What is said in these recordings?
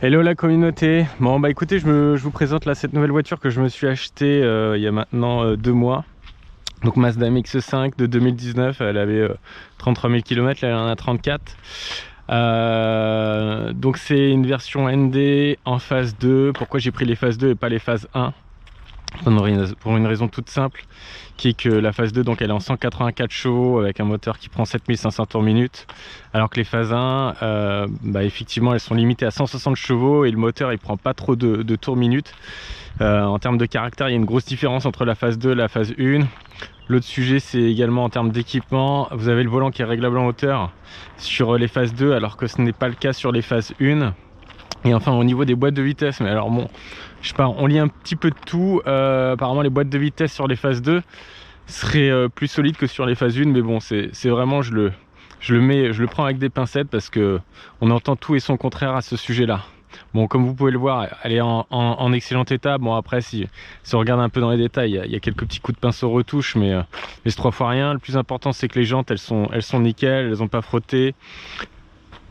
Hello la communauté. Bon bah écoutez, je vous présente là cette nouvelle voiture que je me suis achetée il y a maintenant 2 mois. Donc Mazda MX-5 de 2019, elle avait 33 000 km, là elle en a 34. Donc c'est une version ND en phase 2. Pourquoi j'ai pris les phases 2 et pas les phases 1? Pour une raison toute simple, qui est que la phase 2 donc elle est en 184 chevaux avec un moteur qui prend 7500 tours minute, alors que les phases 1 bah effectivement elles sont limitées à 160 chevaux et le moteur il prend pas trop de tours minute. En termes de caractère, il y a une grosse différence entre la phase 2 et la phase 1. L'autre sujet, c'est également en termes d'équipement. Vous avez le volant qui est réglable en hauteur sur les phases 2 alors que ce n'est pas le cas sur les phases 1. Et enfin au niveau des boîtes de vitesse, mais alors bon, je sais pas, on lit un petit peu de tout. Apparemment les boîtes de vitesse sur les phases 2 seraient plus solides que sur les phases 1, mais bon, c'est vraiment, je le prends avec des pincettes parce que on entend tout et son contraire à ce sujet-là. Bon, comme vous pouvez le voir, elle est en excellent état. Bon, après, si on regarde un peu dans les détails, il y a quelques petits coups de pinceau retouche, mais c'est 3 fois rien. Le plus important, c'est que les jantes, elles sont nickel, elles n'ont pas frotté.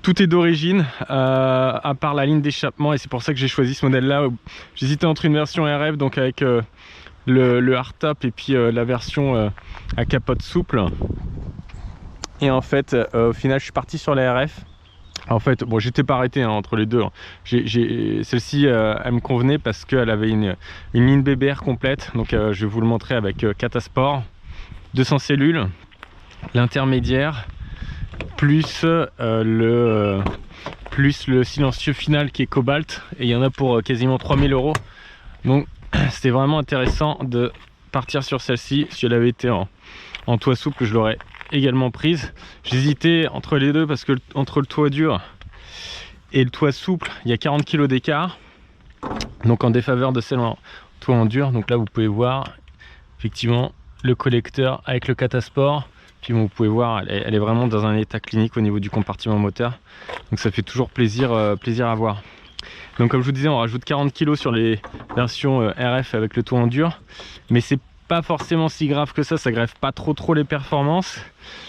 Tout est d'origine, à part la ligne d'échappement, et c'est pour ça que j'ai choisi ce modèle-là. J'hésitais entre une version RF, donc avec le hardtop, et puis la version à capote souple. Et en fait, au final, je suis parti sur la RF. En fait, bon, j'étais pas arrêté entre les deux. Celle-ci, elle me convenait parce qu'elle avait une ligne BBR complète. Donc, je vais vous le montrer avec Catasport, 200 cellules, l'intermédiaire, plus le silencieux final qui est Cobalt. Et il y en a pour quasiment 3000 €. Donc, c'était vraiment intéressant de partir sur celle-ci. Si elle avait été en toit souple, je l'aurais également prise. J'hésitais entre les deux parce que entre le toit dur et le toit souple, il y a 40 kg d'écart, donc en défaveur de celle en toit en dur. Donc là vous pouvez voir effectivement le collecteur avec le Catasport, puis bon, vous pouvez voir elle est vraiment dans un état clinique au niveau du compartiment moteur, donc ça fait toujours plaisir à voir. Donc comme je vous disais, on rajoute 40 kg sur les versions RF avec le toit en dur, mais c'est pas forcément si grave que ça grève pas trop les performances,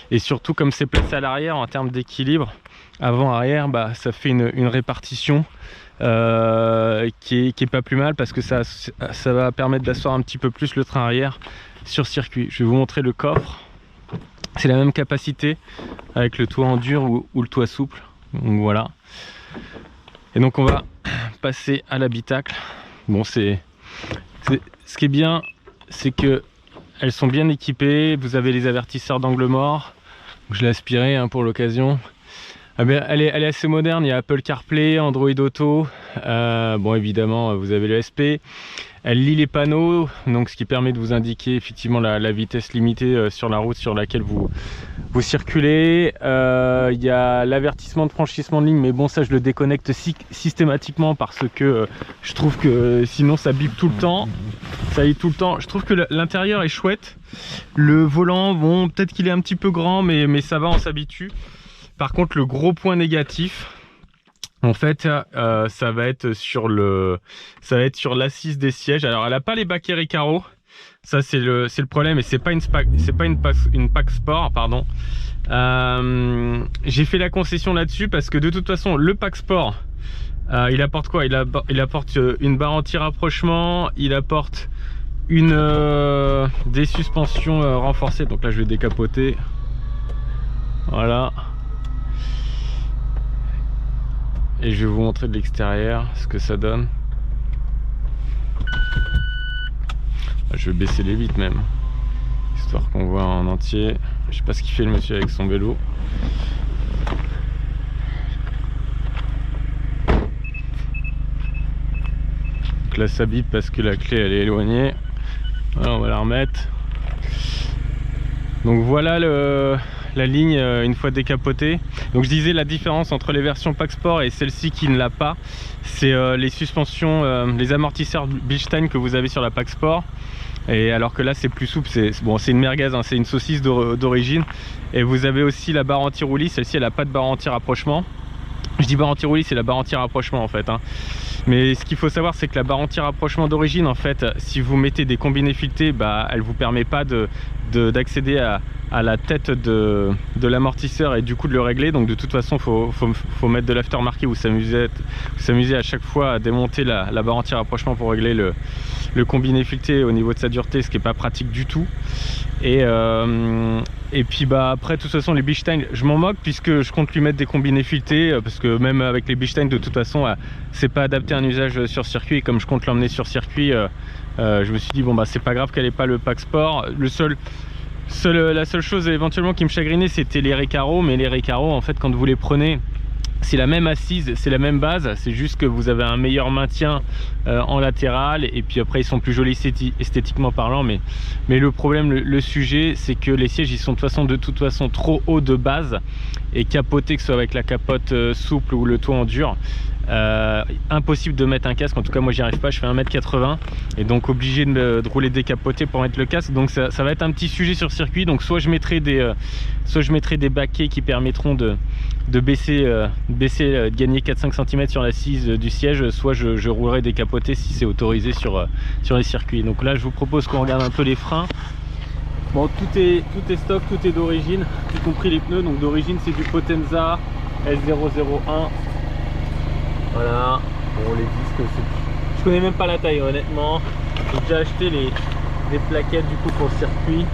et surtout comme c'est placé à l'arrière, en termes d'équilibre avant-arrière, bah, ça fait une répartition qui est pas plus mal, parce que ça va permettre d'asseoir un petit peu plus le train arrière sur circuit. Je vais vous montrer le coffre, c'est la même capacité avec le toit en dur ou le toit souple, donc voilà. Et donc on va passer à l'habitacle. Bon, ce qui est bien, c'est que elles sont bien équipées. Vous avez les avertisseurs d'angle mort. Je l'ai aspiré pour l'occasion. Elle est assez moderne. Il y a Apple CarPlay, Android Auto. Bon, évidemment, vous avez le SP. Elle lit les panneaux, donc ce qui permet de vous indiquer effectivement la vitesse limitée sur la route sur laquelle vous circulez. Il y a l'avertissement de franchissement de ligne, mais bon, ça je le déconnecte systématiquement parce que je trouve que sinon ça bip tout le temps. Ça lit tout le temps. Je trouve que l'intérieur est chouette. Le volant, bon, peut-être qu'il est un petit peu grand, mais ça va, on s'habitue. Par contre, le gros point négatif, en fait, ça va être sur l'assise des sièges. Alors, elle n'a pas les baquets Recaro. Ça, c'est le problème, et c'est pas une Pack Sport, pardon. J'ai fait la concession là-dessus parce que de toute façon, le Pack Sport, il apporte quoi? Il apporte une barre anti-rapprochement, il apporte des suspensions renforcées. Donc là, je vais décapoter. Voilà. Et je vais vous montrer de l'extérieur ce que ça donne. Je vais baisser les vitres même, histoire qu'on voit en entier. Je sais pas ce qu'il fait le monsieur avec son vélo. Donc là ça bip parce que la clé elle est éloignée. Voilà, on va la remettre. Donc voilà la ligne une fois décapotée. Donc je disais, la différence entre les versions Pack Sport et celle-ci qui ne l'a pas, c'est les suspensions, les amortisseurs Bilstein que vous avez sur la Pack Sport. Et alors que là c'est plus souple, c'est une merguez, c'est une saucisse d'origine. Et vous avez aussi la barre anti-roulis, celle-ci elle n'a pas de barre anti-rapprochement. Je dis barre anti-roulis, c'est la barre anti-rapprochement en fait. Mais ce qu'il faut savoir, c'est que la barre anti-rapprochement d'origine, en fait, si vous mettez des combinés filetés, bah, elle vous permet pas d'accéder à la tête de l'amortisseur et du coup de le régler. Donc de toute façon faut mettre de l'aftermarket ou s'amuser à chaque fois à démonter la barre anti-rapprochement pour régler le combiné fileté au niveau de sa dureté, ce qui est pas pratique du tout. Et puis bah après de toute façon les Bilstein je m'en moque puisque je compte lui mettre des combinés filetés parce que même avec les Bilstein de toute façon c'est pas adapté à un usage sur circuit, et comme je compte l'emmener sur circuit je me suis dit bon bah c'est pas grave qu'elle ait pas le pack sport. La seule chose éventuellement qui me chagrinait c'était les Recaro, mais les Recaro en fait quand vous les prenez c'est la même assise, c'est la même base, c'est juste que vous avez un meilleur maintien en latéral et puis après ils sont plus jolis esthétiquement parlant, mais le problème, le sujet c'est que les sièges ils sont de toute façon trop hauts de base et capotés, que ce soit avec la capote souple ou le toit en dur, impossible de mettre un casque. En tout cas moi j'y arrive pas, je fais 1m80 et donc obligé de rouler décapoté pour mettre le casque, donc ça va être un petit sujet sur circuit. Donc soit je mettrai des baquets qui permettront de baisser, de gagner 4-5 cm sur l'assise du siège, soit je roulerai décapoté si c'est autorisé sur les circuits. Donc là je vous propose qu'on regarde un peu les freins. Bon, tout est stock, tout est d'origine, y compris les pneus. Donc d'origine c'est du Potenza S001. Voilà, bon les disques, je connais même pas la taille honnêtement. J'ai déjà acheté des plaquettes du coup pour le circuit.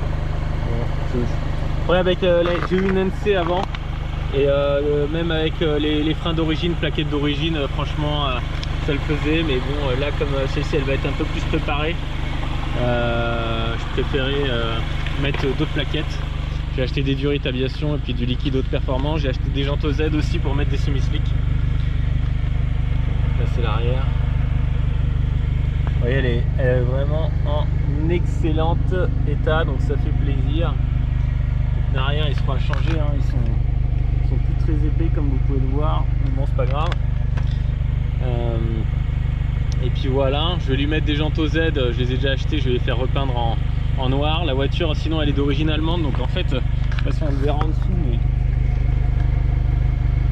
Bon, avec j'ai eu une NC avant et même avec les freins d'origine, plaquettes d'origine, franchement ça le faisait. Mais bon là comme celle-ci elle va être un peu plus préparée, je préférais mettre d'autres plaquettes. J'ai acheté des Durit Aviation et puis du liquide haute performance. J'ai acheté des jantes OZ aussi pour mettre des semi-slick. Là c'est l'arrière. Vous voyez elle est vraiment en excellent état, donc ça fait plaisir. L'arrière il se fera changer, hein. Ils sont plus très épais comme vous pouvez le voir, mais bon c'est pas grave. Et puis voilà, je vais lui mettre des jantes OZ, je les ai déjà achetées, je vais les faire repeindre en noir. La voiture sinon elle est d'origine allemande, donc en fait, de toute façon on le verra en dessous, mais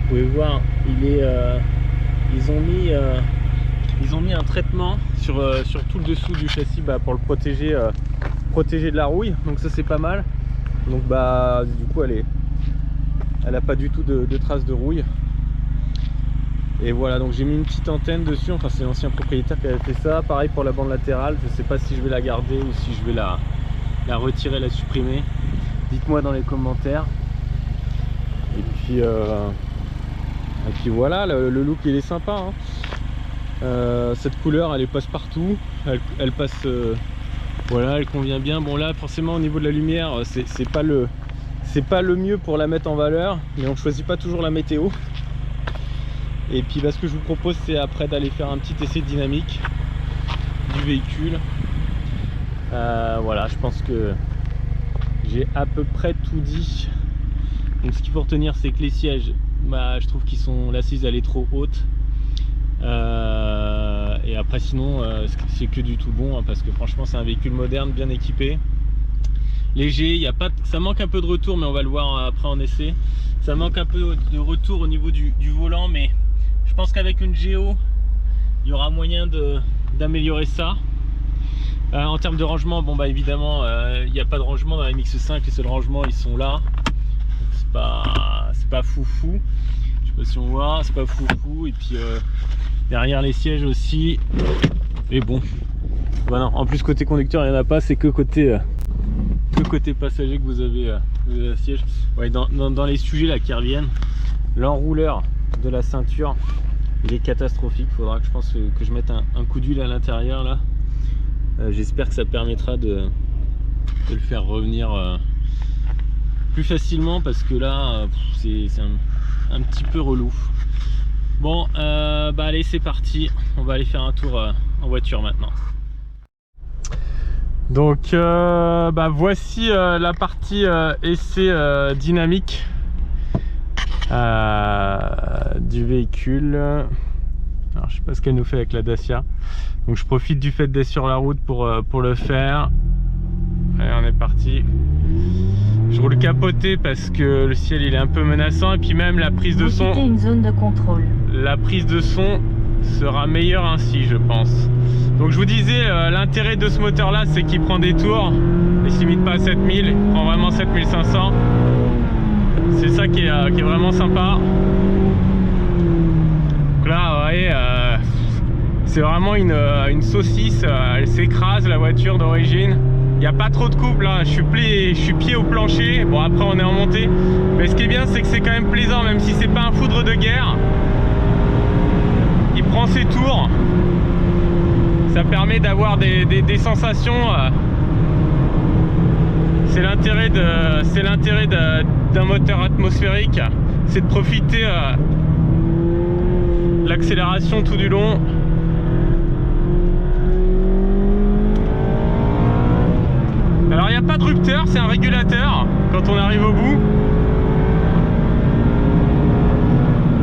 vous pouvez voir, ils ont mis un traitement sur tout le dessous du châssis pour le protéger de la rouille, donc ça c'est pas mal. Donc bah du coup elle a pas du tout de traces de rouille. Et voilà, donc j'ai mis une petite antenne dessus, enfin c'est l'ancien propriétaire qui avait fait ça. Pareil pour la bande latérale, je sais pas si je vais la garder ou si je vais la retirer, la supprimer. Dites-moi dans les commentaires. Et puis voilà, le look il est sympa, hein. Cette couleur elle est passe partout, elle passe, voilà, elle convient bien. Bon là forcément au niveau de la lumière c'est pas le mieux pour la mettre en valeur, mais on choisit pas toujours la météo. Et puis ce que je vous propose c'est après d'aller faire un petit essai dynamique du véhicule. Voilà, je pense que j'ai à peu près tout dit. Donc ce qu'il faut retenir c'est que les sièges, je trouve qu'ils sont, l'assise elle est trop haute. Et après sinon c'est que du tout bon, hein, parce que franchement c'est un véhicule moderne, bien équipé, léger. Ça manque un peu de retour, mais on va le voir après en essai. Ça manque un peu de retour au niveau du volant, mais je pense qu'avec une Géo il y aura moyen d'améliorer ça. En termes de rangement, bon bah évidemment il n'y a pas de rangement dans la MX-5, les seuls rangements ils sont là, c'est pas foufou. Je sais pas si on voit, c'est pas foufou. Et puis derrière les sièges aussi, mais bon voilà. En plus côté conducteur il n'y en a pas, c'est que côté passager que vous avez un siège. Ouais, dans les sujets là qui reviennent, l'enrouleur de la ceinture il est catastrophique. Faudra que je pense que je mette un coup d'huile à l'intérieur là. J'espère que ça permettra de le faire revenir plus facilement, parce que là c'est un petit peu relou. Bon allez c'est parti, on va aller faire un tour en voiture maintenant. Donc voici la partie essai dynamique du véhicule. Alors je sais pas ce qu'elle nous fait avec la Dacia, donc je profite du fait d'être sur la route pour le faire. Allez, on est parti. Je roule capoté parce que le ciel il est un peu menaçant, et puis même la prise de son, une zone de contrôle. La prise de son sera meilleure ainsi, je pense. Donc je vous disais, l'intérêt de ce moteur là c'est qu'il prend des tours, et se limite pas à 7000, il prend vraiment 7500. C'est ça qui est vraiment sympa. Donc là, vous voyez, c'est vraiment une saucisse, elle s'écrase la voiture d'origine. Il n'y a pas trop de couple là, je suis pied au plancher. Bon, après on est en montée, mais ce qui est bien, c'est que c'est quand même plaisant, même si c'est pas un foudre de guerre. Il prend ses tours, ça permet d'avoir des sensations. C'est l'intérêt d'un moteur atmosphérique, c'est de profiter de l'accélération tout du long. Alors il n'y a pas de rupteur, c'est un régulateur quand on arrive au bout.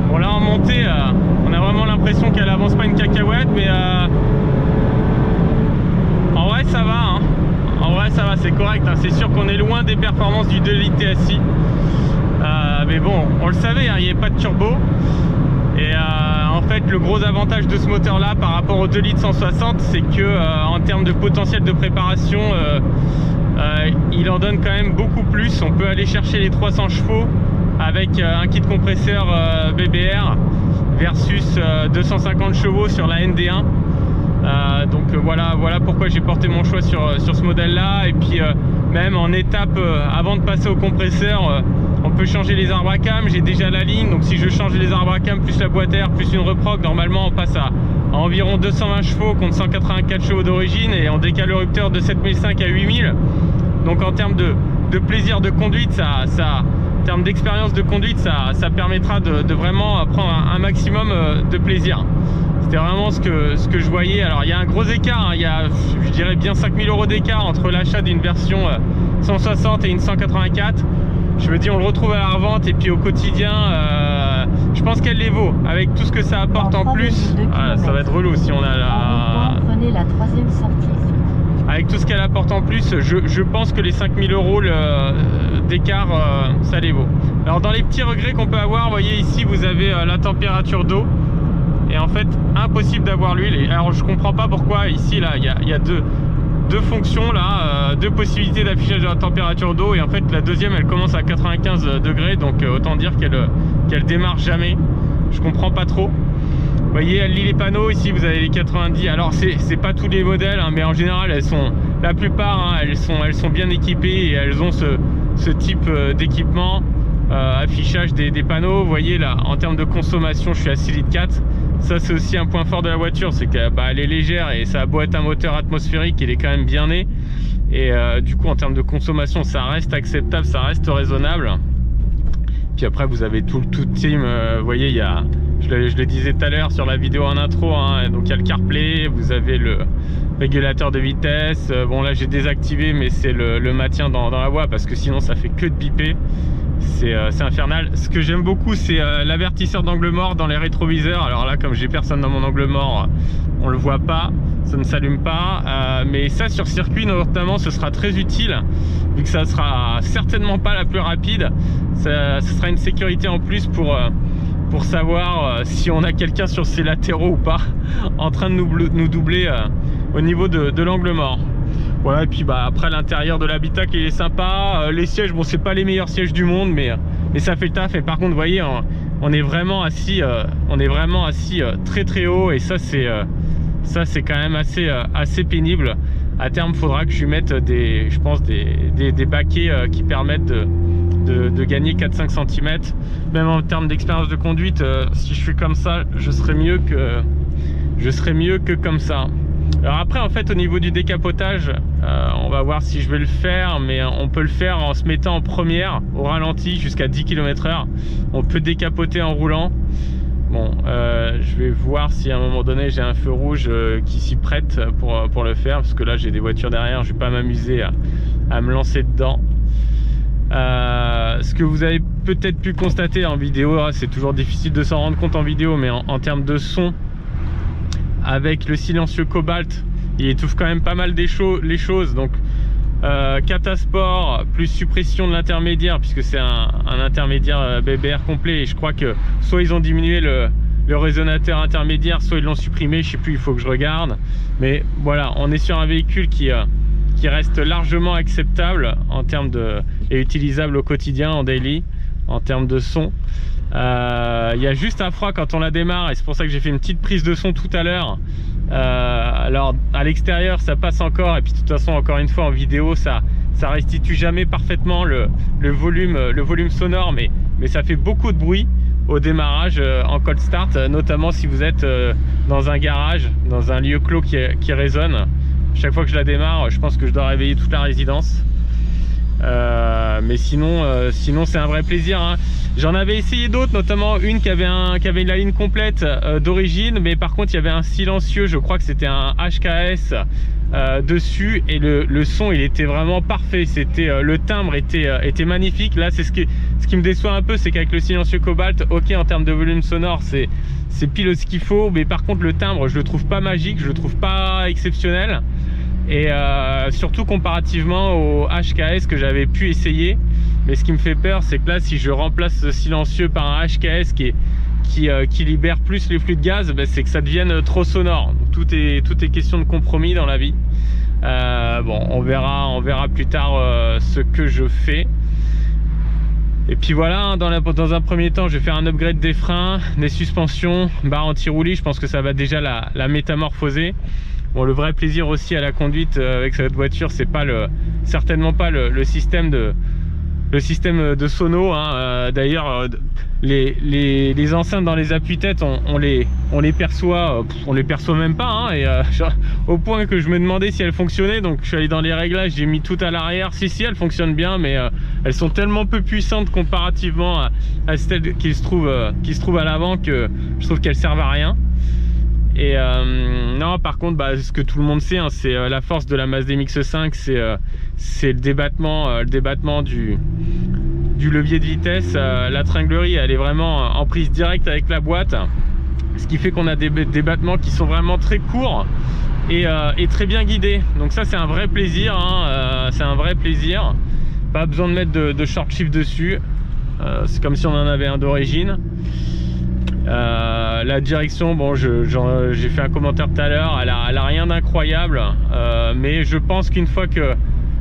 Bon là en montée, on a vraiment l'impression qu'elle avance pas une cacahuète, mais en vrai ça va, hein. En vrai ça va, c'est correct, hein. C'est sûr qu'on est loin des performances du 2 litres TSI. Mais bon, on le savait, hein, il n'y avait pas de turbo. Et en fait le gros avantage de ce moteur là par rapport au 2 litres 160, c'est que en termes de potentiel de préparation, il en donne quand même beaucoup plus. On peut aller chercher les 300 chevaux avec un kit compresseur BBR versus 250 chevaux sur la ND1. Donc voilà pourquoi j'ai porté mon choix sur ce modèle là. Et puis même en étape avant de passer au compresseur, on peut changer les arbres à cam. J'ai déjà la ligne, donc si je change les arbres à cam plus la boîte air plus une reprog, normalement on passe à environ 220 chevaux contre 184 chevaux d'origine, et on décale le rupteur de 7005 à 8000. Donc en termes de plaisir de conduite, en termes d'expérience de conduite, ça permettra de vraiment prendre un maximum de plaisir. C'était vraiment ce que je voyais. Alors il y a un gros écart, hein. Il y a, je dirais bien 5000 € d'écart entre l'achat d'une version 160 et une 184. Je me dis, on le retrouve à la revente, et puis au quotidien, je pense qu'elle les vaut. Avec tout ce que ça apporte en plus, ça va être relou si on a la... Prenez la 3e sortie. Avec tout ce qu'elle apporte en plus, je pense que les 5000 € d'écart, ça les vaut. Alors dans les petits regrets qu'on peut avoir, vous voyez ici, vous avez la température d'eau. Et en fait, impossible d'avoir l'huile. Alors je comprends pas pourquoi ici, là, il y a deux fonctions là, deux possibilités d'affichage de la température d'eau, et en fait la deuxième elle commence à 95 degrés, donc autant dire qu'elle démarre jamais. Je comprends pas trop. Vous voyez, elle lit les panneaux, ici vous avez les 90. Alors c'est pas tous les modèles, hein, mais en général elles sont, la plupart, hein, elles sont bien équipées, et elles ont ce type d'équipement, affichage des panneaux. Vous voyez là, en termes de consommation, je suis à 6,4 litres. Ça c'est aussi un point fort de la voiture, c'est qu'elle est légère, et ça a beau être un moteur atmosphérique, il est quand même bien né. Et du coup en termes de consommation, ça reste acceptable, ça reste raisonnable. Puis après vous avez tout team, vous voyez, il y a, je le disais tout à l'heure sur la vidéo en intro, hein, donc il y a le CarPlay, vous avez le régulateur de vitesse. Bon là j'ai désactivé, mais c'est le maintien dans la voie, parce que sinon ça fait que de biper. C'est infernal. Ce que j'aime beaucoup, c'est l'avertisseur d'angle mort dans les rétroviseurs. Alors là, comme j'ai personne dans mon angle mort, on le voit pas, ça ne s'allume pas. Mais ça, sur circuit notamment, ce sera très utile, vu que ça sera certainement pas la plus rapide. Ce sera une sécurité en plus pour savoir si on a quelqu'un sur ses latéraux ou pas, en train de nous doubler au niveau de l'angle mort. Voilà, et puis après l'intérieur de l'habitacle il est sympa. Les sièges, bon, c'est pas les meilleurs sièges du monde, mais ça fait le taf. Et par contre, vous voyez, on est vraiment assis, très très haut, et ça c'est quand même assez pénible. À terme, il faudra que je lui mette des baquets qui permettent de gagner 4-5 cm. Même en termes d'expérience de conduite, si je suis comme ça, je serais mieux que comme ça. Alors après, en fait, au niveau du décapotage, on va voir si je vais le faire, mais on peut le faire en se mettant en première au ralenti jusqu'à 10 km/h. On peut décapoter en roulant. Bon, je vais voir si à un moment donné j'ai un feu rouge qui s'y prête pour le faire, parce que là j'ai des voitures derrière, je vais pas m'amuser à me lancer dedans. Ce que vous avez peut-être pu constater en vidéo, c'est toujours difficile de s'en rendre compte en vidéo, mais en termes de son, avec le silencieux Cobalt, il étouffe quand même pas mal les choses. Donc Catasport plus suppression de l'intermédiaire, puisque c'est un intermédiaire BBR complet, et je crois que soit ils ont diminué le résonateur intermédiaire, soit ils l'ont supprimé, je sais plus, il faut que je regarde. Mais voilà, on est sur un véhicule qui qui reste largement acceptable en termes et utilisable au quotidien en daily en termes de son. Il y a juste un froid quand on la démarre et c'est pour ça que j'ai fait une petite prise de son tout à l'heure. Alors à l'extérieur ça passe encore, et puis de toute façon encore une fois en vidéo ça restitue jamais parfaitement le volume sonore, mais ça fait beaucoup de bruit au démarrage en cold start, notamment si vous êtes dans un garage, dans un lieu clos qui résonne. Chaque fois que je la démarre, je pense que je dois réveiller toute la résidence. Mais sinon c'est un vrai plaisir, hein. J'en avais essayé d'autres, notamment une qui avait la ligne complète d'origine, mais par contre il y avait un silencieux, je crois que c'était un HKS dessus, et le son il était vraiment parfait. C'était le timbre était magnifique. Là c'est ce qui me déçoit un peu, c'est qu'avec le silencieux Cobalt, ok, en termes de volume sonore c'est pile ce qu'il faut, mais par contre le timbre je le trouve pas magique, je le trouve pas exceptionnel. Et surtout comparativement au HKS que j'avais pu essayer. Mais ce qui me fait peur, c'est que là si je remplace ce silencieux par un HKS qui libère plus les flux de gaz, ben, c'est que ça devienne trop sonore. Donc, tout est question de compromis dans la vie. Bon, on verra plus tard ce que je fais. Et puis voilà, hein, dans un premier temps je vais faire un upgrade des freins, des suspensions, barre anti-roulis. Je pense que ça va déjà la métamorphoser. Bon, le vrai plaisir aussi à la conduite avec cette voiture, c'est pas certainement pas le système de sono, hein. D'ailleurs les enceintes dans les appuis-têtes, on les perçoit même pas, hein. Et au point que je me demandais si elles fonctionnaient, donc je suis allé dans les réglages, j'ai mis tout à l'arrière. Si elles fonctionnent bien, mais elles sont tellement peu puissantes comparativement à celles qui se trouvent à l'avant, que je trouve qu'elles servent à rien. Et non, par contre, bah, ce que tout le monde sait, hein, c'est la force de la Mazda MX-5, c'est le débattement du levier de vitesse. La tringlerie, elle est vraiment en prise directe avec la boîte, ce qui fait qu'on a des battements qui sont vraiment très courts et très bien guidés. Donc ça, c'est un vrai plaisir, hein, c'est un vrai plaisir. Pas besoin de mettre de short shift dessus, c'est comme si on en avait un d'origine. La direction, bon, j'ai fait un commentaire tout à l'heure, elle a rien d'incroyable, mais je pense qu'une fois que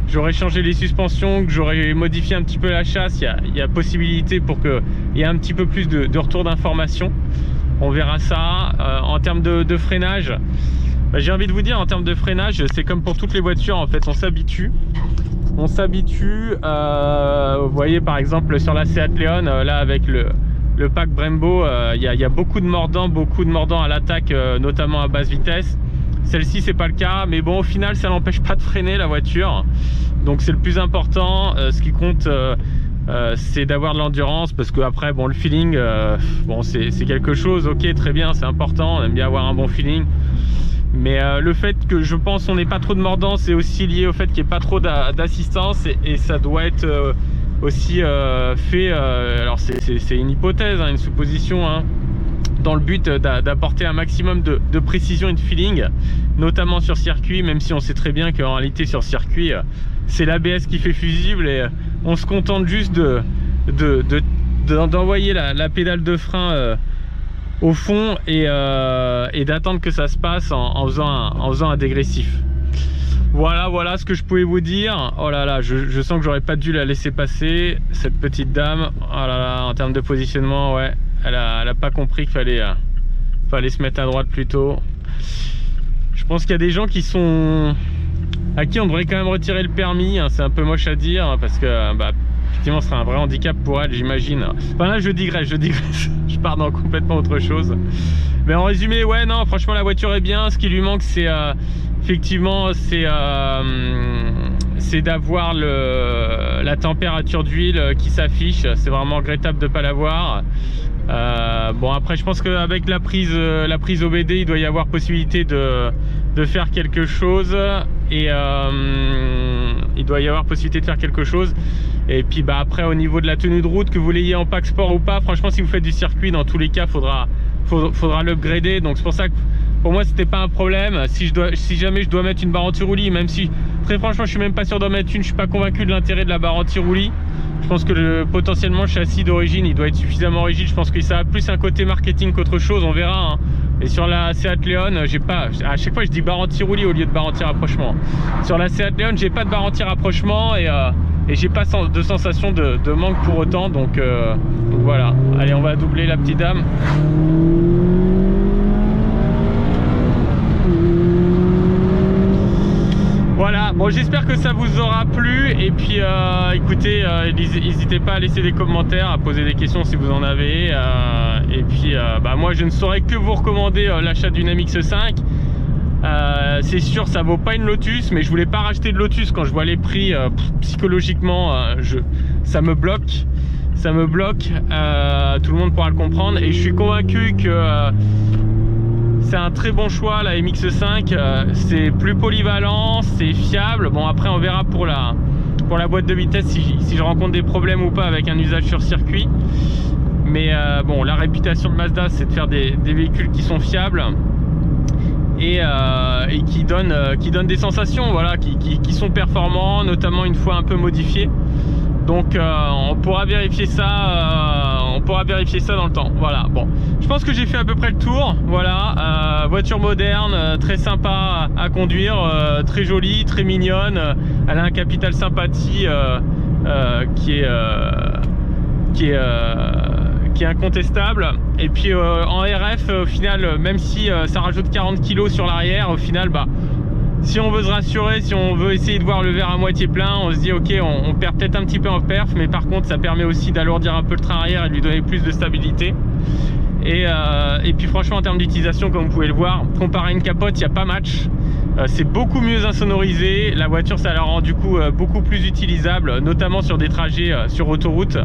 j'aurai changé les suspensions, que j'aurai modifié un petit peu la chasse, il y a possibilité pour qu'il y ait un petit peu plus de retour d'information. On verra ça. En termes de freinage, bah, j'ai envie de vous dire, en termes de freinage, c'est comme pour toutes les voitures, en fait, on s'habitue. Vous voyez par exemple sur la Seat Leon, là avec le pack Brembo, il y a beaucoup de mordants à l'attaque, notamment à basse vitesse. Celle-ci c'est pas le cas, mais bon, au final ça n'empêche pas de freiner la voiture, donc c'est le plus important. Ce qui compte, c'est d'avoir de l'endurance, parce que après, bon, le feeling, bon, c'est quelque chose, ok, très bien, c'est important, on aime bien avoir un bon feeling. Mais le fait que je pense on n'ait pas trop de mordants, c'est aussi lié au fait qu'il n'y ait pas trop d'assistance, et ça doit être aussi fait, alors c'est une hypothèse, hein, une supposition, hein, dans le but d'apporter un maximum de précision et de feeling, notamment sur circuit, même si on sait très bien qu'en réalité sur circuit c'est l'ABS qui fait fusible, et on se contente juste d'envoyer la pédale de frein au fond et d'attendre que ça se passe en faisant un dégressif. Voilà ce que je pouvais vous dire. Oh là là, je sens que j'aurais pas dû la laisser passer, cette petite dame. Oh là là, en termes de positionnement, ouais, elle a pas compris qu'il fallait se mettre à droite plus tôt. Je pense qu'il y a des gens à qui on devrait quand même retirer le permis, hein. C'est un peu moche à dire, parce que bah, effectivement ce serait un vrai handicap pour elle, j'imagine. Enfin là je digresse, je pars dans complètement autre chose. Mais en résumé, ouais, non, franchement la voiture est bien. Ce qui lui manque, c'est effectivement c'est d'avoir la température d'huile qui s'affiche. C'est vraiment regrettable de ne pas l'avoir. Bon, après je pense qu'avec la prise OBD, il doit y avoir possibilité de faire quelque chose, et il doit y avoir possibilité de faire quelque chose. Et puis bah après, au niveau de la tenue de route, que vous l'ayez en pack sport ou pas, franchement si vous faites du circuit, dans tous les cas faudra l'upgrader. Donc c'est pour ça que pour moi c'était pas un problème. Si jamais je dois mettre une barre anti-roulis, même si très franchement je suis même pas sûr d'en mettre une, je suis pas convaincu de l'intérêt de la barre anti-roulis. Je pense que potentiellement le châssis d'origine il doit être suffisamment rigide. Je pense que ça a plus un côté marketing qu'autre chose, on verra, hein. Et sur la Seat Leon, j'ai pas, à chaque fois je dis barre anti-roulis au lieu de barre anti-rapprochement. Sur la Seat Leon, j'ai pas de barre anti-rapprochement et j'ai pas de sensation de manque pour autant, donc voilà. Allez, on va doubler la petite dame. Voilà, bon, j'espère que ça vous aura plu, et puis écoutez, n'hésitez pas à laisser des commentaires, à poser des questions si vous en avez, et puis bah, moi je ne saurais que vous recommander l'achat d'une MX5. C'est sûr, ça vaut pas une Lotus, mais je voulais pas racheter de Lotus quand je vois les prix. Psychologiquement, ça me bloque, tout le monde pourra le comprendre, et je suis convaincu que c'est un très bon choix, la MX5. C'est plus polyvalent, c'est fiable. Bon, après on verra pour la boîte de vitesse si je rencontre des problèmes ou pas avec un usage sur circuit. Mais bon, la réputation de Mazda, c'est de faire des véhicules qui sont fiables et qui donnent des sensations, voilà, qui sont performants, notamment une fois un peu modifiés. Donc on pourra vérifier ça dans le temps. Voilà, bon, je pense que j'ai fait à peu près le tour. Voilà, voiture moderne, très sympa à conduire, très jolie, très mignonne. Elle a un capital sympathie qui est incontestable. Et puis en RF, au final, même si ça rajoute 40 kg sur l'arrière, au final, bah, si on veut se rassurer, si on veut essayer de voir le verre à moitié plein, on se dit ok, on perd peut-être un petit peu en perf, mais par contre ça permet aussi d'alourdir un peu le train arrière et de lui donner plus de stabilité. Et puis franchement, en termes d'utilisation, comme vous pouvez le voir, comparé à une capote, il n'y a pas match. C'est beaucoup mieux insonorisé. La voiture, ça la rend du coup beaucoup plus utilisable, notamment sur des trajets sur autoroute.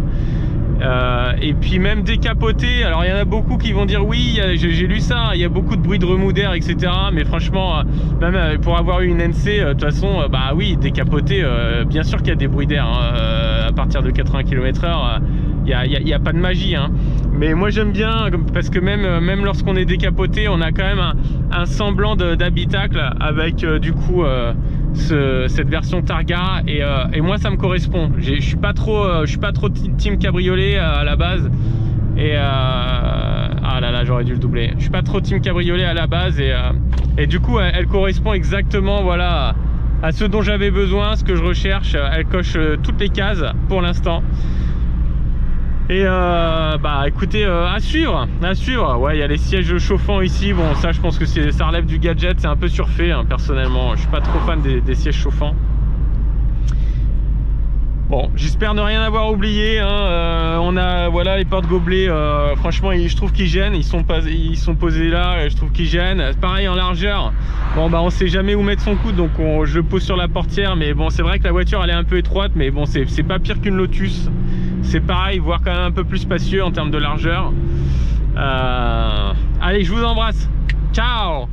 Et puis même décapoté, alors il y en a beaucoup qui vont dire oui, j'ai lu ça, il y a beaucoup de bruit de remous d'air, etc. Mais franchement, même pour avoir eu une NC, de toute façon, bah oui, décapoté, bien sûr qu'il y a des bruits d'air, hein, à partir de 80 km/h, il n'y a pas de magie, hein. Mais moi j'aime bien, parce que même lorsqu'on est décapoté, on a quand même un semblant d'habitacle avec du coup cette version Targa, et moi ça me correspond. Je suis pas trop team cabriolet à la base, et ah là là, j'aurais dû le doubler. Je suis pas trop team cabriolet à la base, et du coup elle correspond exactement, voilà, à ce dont j'avais besoin, ce que je recherche. Elle coche toutes les cases pour l'instant. Et bah écoutez, à suivre. Ouais, il y a les sièges chauffants ici. Bon, ça je pense que ça relève du gadget, c'est un peu surfait, hein, personnellement. Je suis pas trop fan des sièges chauffants. Bon, j'espère ne rien avoir oublié, hein. On a, voilà, les porte-gobelets, franchement je trouve qu'ils gênent. Ils sont posés là, je trouve qu'ils gênent. Pareil en largeur, bon bah on sait jamais où mettre son coude, donc je le pose sur la portière. Mais bon, c'est vrai que la voiture elle est un peu étroite, mais bon, c'est pas pire qu'une Lotus. C'est pareil, voire quand même un peu plus spacieux en termes de largeur. Allez, je vous embrasse, ciao.